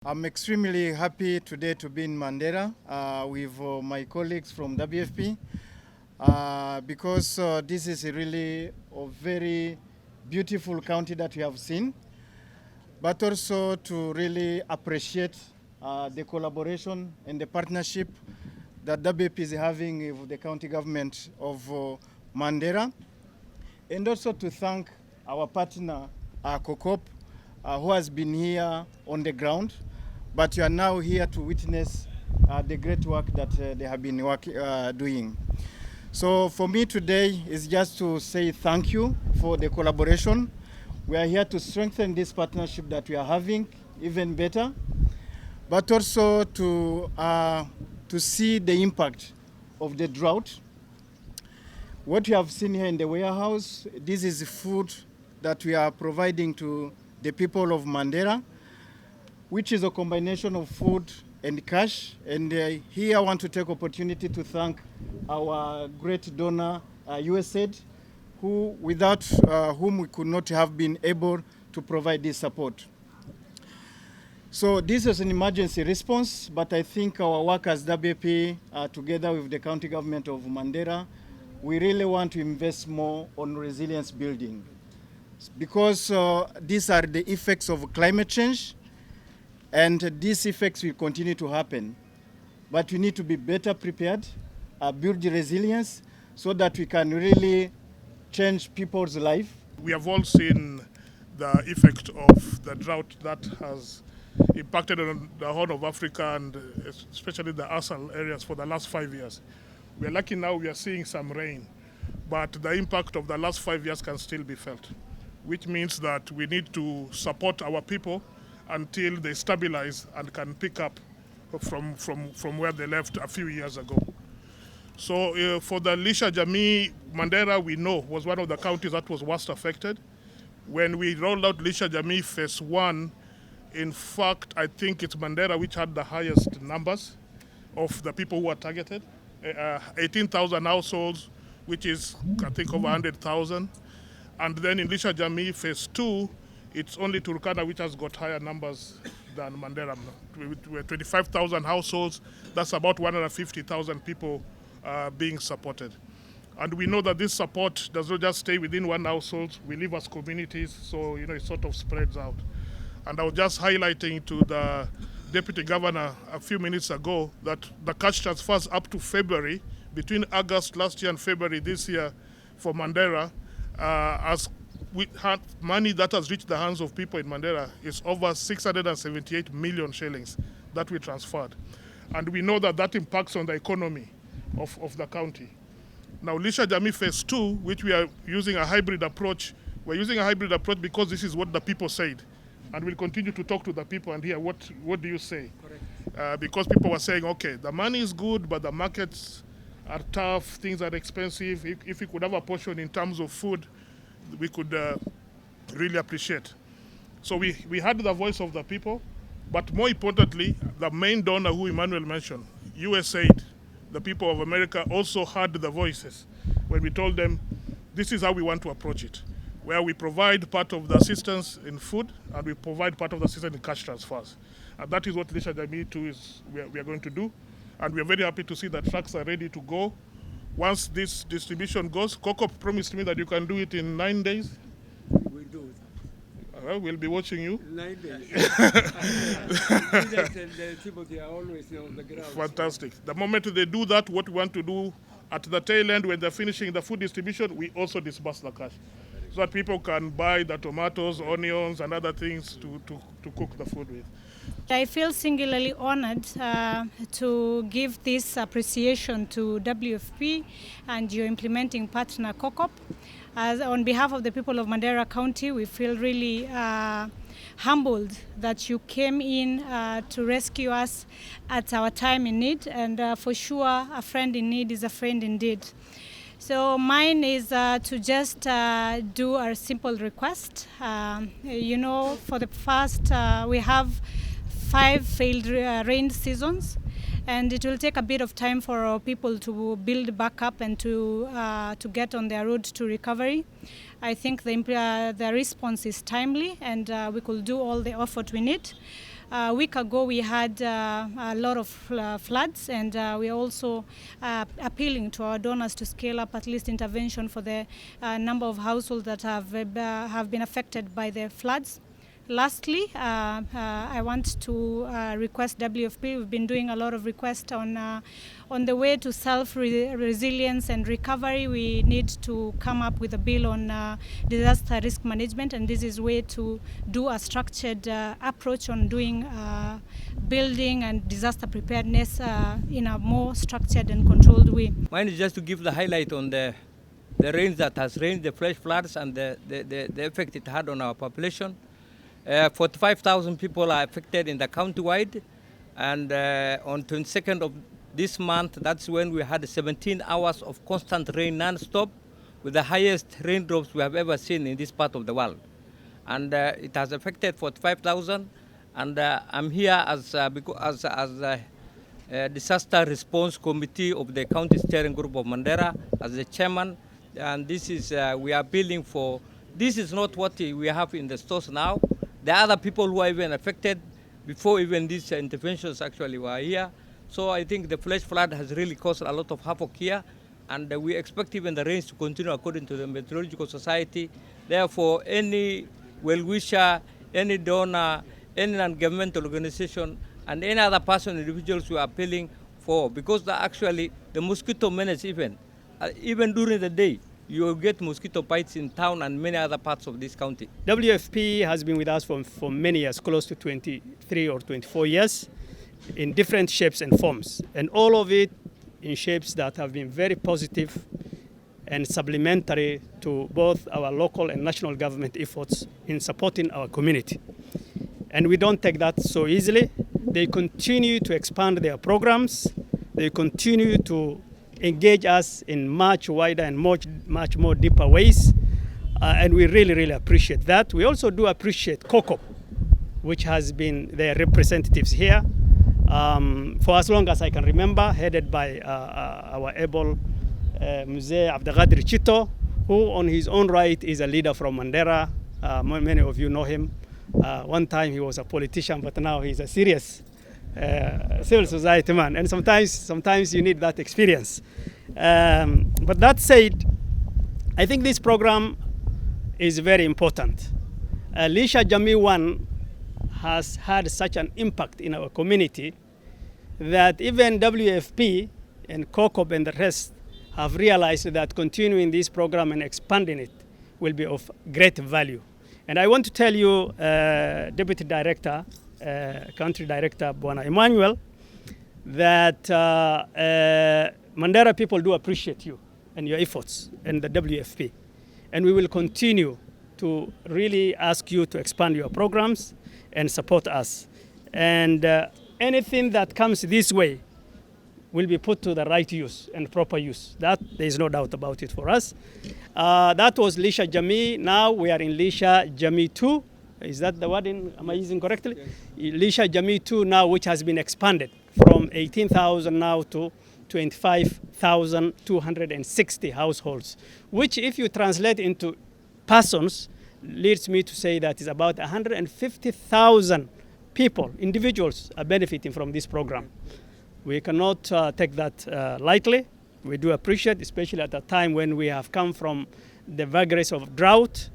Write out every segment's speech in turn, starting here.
I'm extremely happy today to be in Mandera with my colleagues from WFP because this is really a very beautiful county that we have seen, but also to really appreciate the collaboration and the partnership that WFP is having with the county government of Mandera, and also to thank our partner, COCOP, who has been here on the ground, but you are now here to witness the great work that they have been doing. So for me today is just to say thank you for the collaboration. We are here to strengthen this partnership that we are having even better, but also to see the impact of the drought. What you have seen here in the warehouse, this is food that we are providing to the people of Mandera, which is a combination of food and cash. And here I want to take opportunity to thank our great donor, USAID, without whom we could not have been able to provide this support. So this is an emergency response, but I think our work as WFP, together with the county government of Mandera, we really want to invest more on resilience building, because these are the effects of climate change, and these effects will continue to happen. But we need to be better prepared, build the resilience, so that we can really change people's life. We have all seen the effect of the drought that has impacted on the Horn of Africa and especially the ASAL areas for the last 5 years. We are lucky now we are seeing some rain, but the impact of the last 5 years can still be felt, which means that we need to support our people until they stabilize and can pick up from where they left a few years ago. So for the Lisha Jamii, Mandera, we know, was one of the counties that was worst affected. When we rolled out Lisha Jamii Phase 1, in fact, I think it's Mandera which had the highest numbers of the people who were targeted. 18,000 households, which is, I think, over 100,000. And then in Lisha Jamii Phase 2, it's only Turkana which has got higher numbers than Mandera. With 25,000 households, that's about 150,000 people being supported. And we know that this support does not just stay within one household. We live as communities, so it sort of spreads out. And I was just highlighting to the Deputy Governor a few minutes ago that the cash transfers up to February, between August last year and February this year for Mandera, as we had money that has reached the hands of people in Mandera is over 678 million shillings that we transferred. And we know that that impacts on the economy of the county. Now, Lisha Jamii Phase 2, which we are using a hybrid approach, we're using a hybrid approach because this is what the people said. And we'll continue to talk to the people and hear what do you say? Because people were saying, okay, the money is good, but the markets are tough, things are expensive. If we could have a portion in terms of food, we could really appreciate. So we had the voice of the people, but more importantly, the main donor who Emmanuel mentioned, USAID, the people of America, also heard the voices when we told them this is how we want to approach it, where we provide part of the assistance in food and we provide part of the assistance in cash transfers. And that is what Lisha Jamii 2 is we are going to do. And we are very happy to see that trucks are ready to go. Once this distribution goes, COCOP promised me that you can do it in 9 days. We'll do it. We'll be watching you. 9 days. and Timothy are always on the ground. Fantastic. The moment they do that, what we want to do at the tail end when they're finishing the food distribution, we also disburse the cash so that people can buy the tomatoes, onions, and other things to cook the food with. I feel singularly honored to give this appreciation to WFP and your implementing partner, COCOP. As on behalf of the people of Mandera County, we feel really humbled that you came in to rescue us at our time in need, and for sure, a friend in need is a friend indeed. So mine is to just do a simple request. For the first, we have 5 failed rain seasons, and it will take a bit of time for our people to build back up and to get on their road to recovery. I think the response is timely, and we could do all the effort we need. A week ago, we had a lot of floods, and we are also appealing to our donors to scale up at least intervention for the number of households that have been affected by the floods. Lastly, I want to request WFP. We've been doing a lot of requests on the way to self-resilience and recovery. We need to come up with a bill on disaster risk management, and this is a way to do a structured approach on doing building and disaster preparedness in a more structured and controlled way. Mine is just to give the highlight on the rains that has rained, the flash floods, and the effect it had on our population. 45,000 people are affected in the county-wide, and on 22nd of this month, that's when we had 17 hours of constant rain non-stop, with the highest raindrops we have ever seen in this part of the world. And it has affected 45,000, and I'm here as a disaster response committee of the county steering group of Mandera as the chairman, and this is we are building for. This is not what we have in the stores now. There are other people who are even affected before even these interventions actually were here. So I think the flash flood has really caused a lot of havoc here, and we expect even the rains to continue according to the Meteorological Society. Therefore, any well-wisher, any donor, any non-governmental organization, and any other person, individuals we are appealing for, because actually the mosquito menace even during the day, you will get mosquito bites in town and many other parts of this county. WFP has been with us for many years, close to 23 or 24 years, in different shapes and forms, and all of it in shapes that have been very positive and supplementary to both our local and national government efforts in supporting our community. And we don't take that so easily. They continue to expand their programs. They continue to engage us in much wider and much more deeper ways, and we really appreciate that. We also do appreciate COCOP, which has been their representatives here for as long as I can remember, headed by our able Mzee Abdelkader Chito, who on his own right is a leader from Mandera. Many of you know him. One time he was a politician, but now he's a serious civil society man, and sometimes you need that experience. But that said, I think this program is very important. Lisha Jamii 1 has had such an impact in our community that even WFP and COCOP and the rest have realized that continuing this program and expanding it will be of great value. And I want to tell you, Deputy Director, Country Director Bwana Emmanuel, that Mandera people do appreciate you and your efforts and the WFP. And we will continue to really ask you to expand your programs and support us. And anything that comes this way will be put to the right use and proper use. That there is no doubt about it for us. That was Lisha Jamii. Now we are in Lisha Jamii 2. Is that the word? Am I using correctly? Yes. Lisha Jamii 2 now, which has been expanded from 18,000 now to 25,260 households, which if you translate into persons, leads me to say that is about 150,000 people, individuals, are benefiting from this program. We cannot take that lightly. We do appreciate, especially at a time when we have come from the vagaries of drought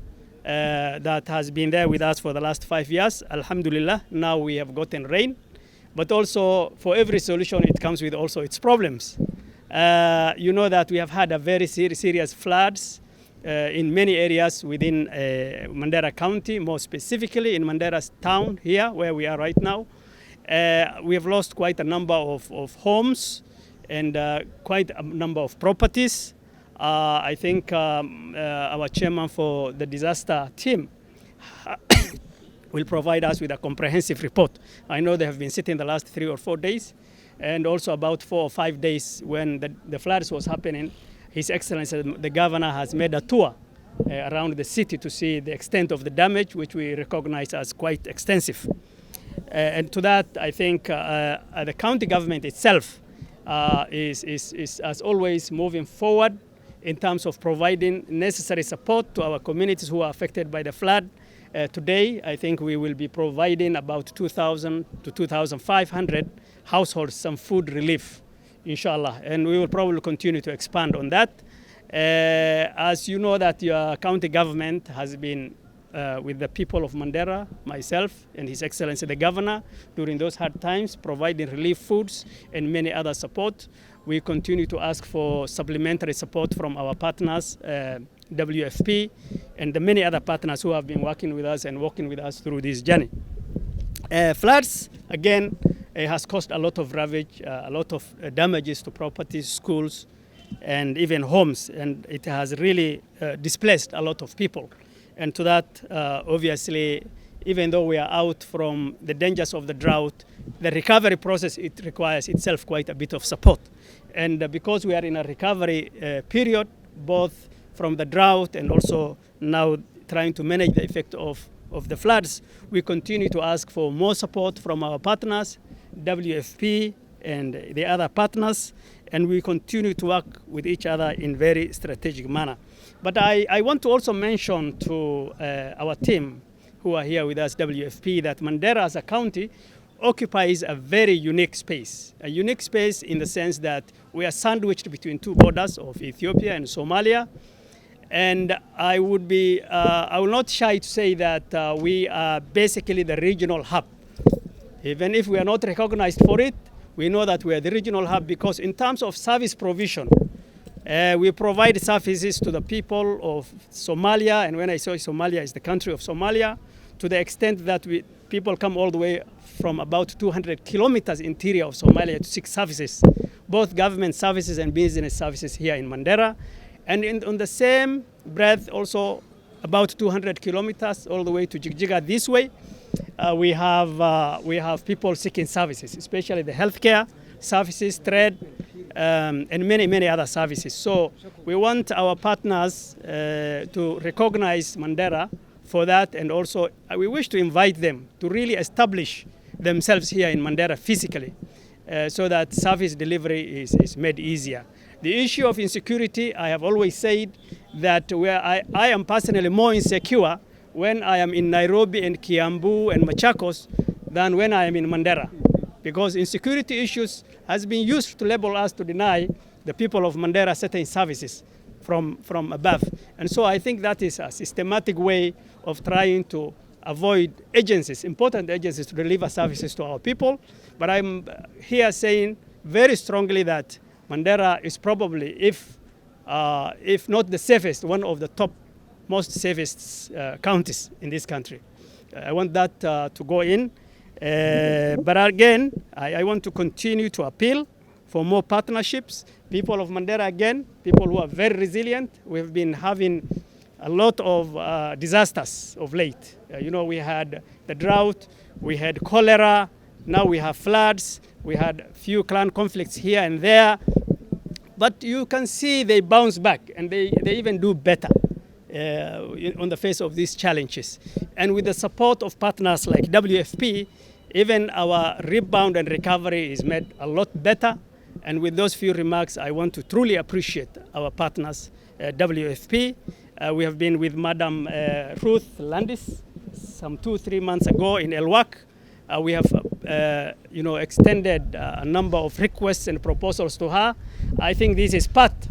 that has been there with us for the last 5 years. Alhamdulillah, now we have gotten rain. But also, for every solution, it comes with also its problems. You know that we have had a very serious floods in many areas within Mandera County, more specifically in Mandera's town here, where we are right now. We have lost quite a number of homes and quite a number of properties. I think our chairman for the disaster team will provide us with a comprehensive report. I know they have been sitting the last 3 or 4 days, and also about 4 or 5 days when the floods was happening. His Excellency, the governor, has made a tour around the city to see the extent of the damage, which we recognize as quite extensive. And to that, I think the county government itself is as always moving forward in terms of providing necessary support to our communities who are affected by the flood, Today, I think we will be providing about 2,000 to 2,500 households some food relief, inshallah. And we will probably continue to expand on that. As you know that your county government has been with the people of Mandera, myself and His Excellency the Governor, during those hard times, providing relief foods and many other support. We continue to ask for supplementary support from our partners, WFP, and the many other partners who have been working with us and working with us through this journey. Floods, again, has caused a lot of ravage, a lot of damages to properties, schools, and even homes, and it has really displaced a lot of people. And to that, obviously, even though we are out from the dangers of the drought, the recovery process, it requires itself quite a bit of support. And because we are in a recovery period, both from the drought and also now trying to manage the effect of the floods, we continue to ask for more support from our partners, WFP and the other partners, and we continue to work with each other in very strategic manner. But I want to also mention to our team who are here with us, WFP, that Mandera as a county occupies a very unique space. A unique space in the sense that we are sandwiched between two borders of Ethiopia and Somalia. And I will not shy to say that we are basically the regional hub. Even if we are not recognized for it, we know that we are the regional hub because in terms of service provision, we provide services to the people of Somalia, and when I say Somalia, it's the country of Somalia, to the extent that people come all the way from about 200 kilometers interior of Somalia to seek services, both government services and business services here in Mandera. And on the same breath, also about 200 kilometers all the way to Jigjiga this way, we have people seeking services, especially the healthcare services, trade, and many, many other services. So we want our partners to recognize Mandera for that, and also we wish to invite them to really establish themselves here in Mandera physically so that service delivery is made easier. The issue of insecurity, I have always said that I am personally more insecure when I am in Nairobi and Kiambu and Machakos than when I am in Mandera, because insecurity issues has been used to label us to deny the people of Mandera certain services from above. And so I think that is a systematic way of trying to avoid agencies, important agencies, to deliver services to our people. But I'm here saying very strongly that Mandera is probably, if not the safest, one of the top most safest counties in this country. I want that to go in. But again, I want to continue to appeal for more partnerships. People of Mandera, again, people who are very resilient. We've been having a lot of disasters of late. We had the drought, we had cholera, now we have floods, we had few clan conflicts here and there. But you can see they bounce back and they even do better on the face of these challenges. And with the support of partners like WFP, even our rebound and recovery is made a lot better. And with those few remarks, I want to truly appreciate our partners, WFP. We have been with Madam Ruth Landis some 2-3 months ago in Elwak. We have extended a number of requests and proposals to her. I think this is part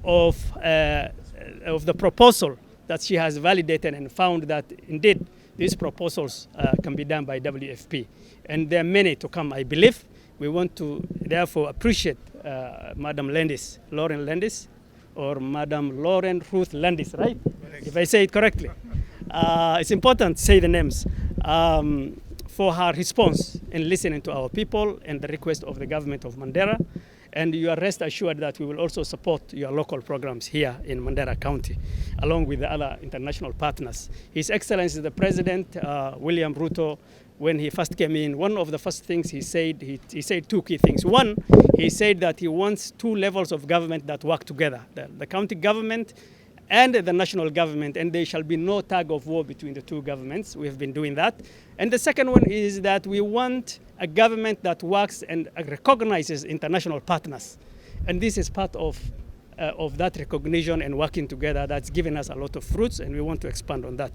of the proposal that she has validated and found that indeed these proposals can be done by WFP. And there are many to come, I believe. We want to therefore appreciate Madam Landis, Lauren Landis, or Madam Lauren Ruth Landis, right? If I say it correctly. It's important to say the names. For her response in listening to our people and the request of the government of Mandera. And you are rest assured that we will also support your local programs here in Mandera County, along with the other international partners. His Excellency the President, William Ruto, when he first came in, one of the first things he said, he said two key things. One, he said that he wants two levels of government that work together, the county government and the national government, and there shall be no tug of war between the two governments. We have been doing that. And the second one is that we want a government that works and recognizes international partners. And this is part of that recognition and working together that's given us a lot of fruits, and we want to expand on that.